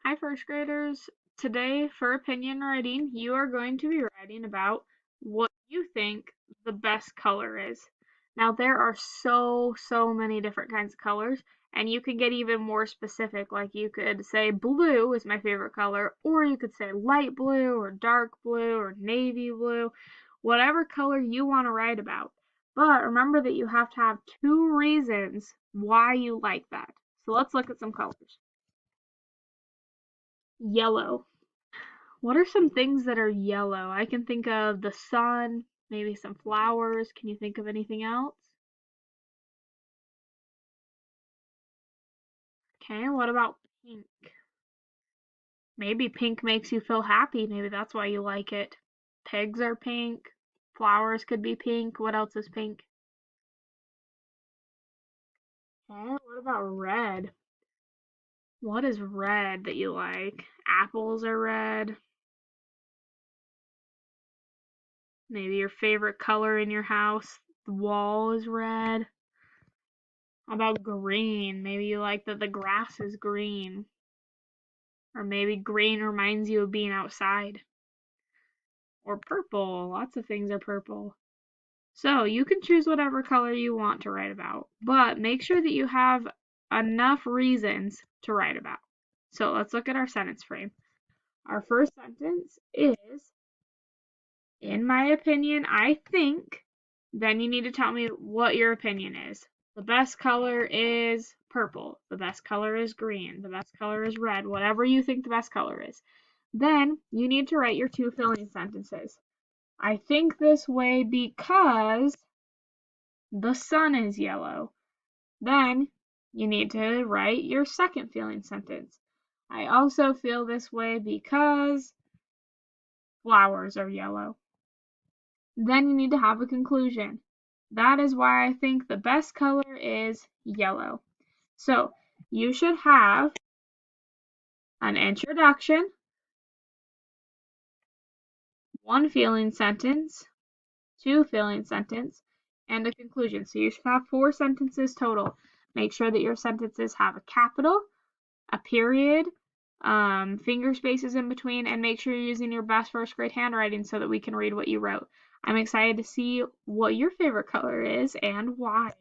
Hi, first graders. Today, for opinion writing, you are going to be writing about what you think the best color is. Now, there are so many different kinds of colors, and you can get even more specific. Like, you could say blue is my favorite color, or you could say light blue, or dark blue, or navy blue, whatever color you want to write about. But remember that you have to have two reasons why you like that. So let's look at some colors. Yellow. What are some things that are yellow? I can think of the sun, maybe some flowers. Can you think of anything else? Okay, what about pink? Maybe pink makes you feel happy. Maybe that's why you like it. Pigs are pink. Flowers could be pink. What else is pink? Okay, what about red? What is red that you like? Apples are red. Maybe your favorite color in your house. The wall is red. How about green? Maybe you like that the grass is green. Or maybe green reminds you of being outside. Or purple. Lots of things are purple. So you can choose whatever color you want to write about, but make sure that you have enough reasons to write about. So let's look at our sentence frame. Our first sentence is, in my opinion, I think, then you need to tell me what your opinion is. The best color is purple. The best color is green. The best color is red. Whatever you think the best color is. Then you need to write your two filling sentences. I think this way because the sun is yellow. Then you need to write your second filling sentence. I also feel this way because flowers are yellow. Then you need to have a conclusion. That is why I think the best color is yellow. So you should have an introduction, one filling sentence, two filling sentence, and a conclusion. So you should have 4 sentences total. Make sure that your sentences have a capital, a period, finger spaces in between, and make sure you're using your best first grade handwriting so that we can read what you wrote. I'm excited to see what your favorite color is and why.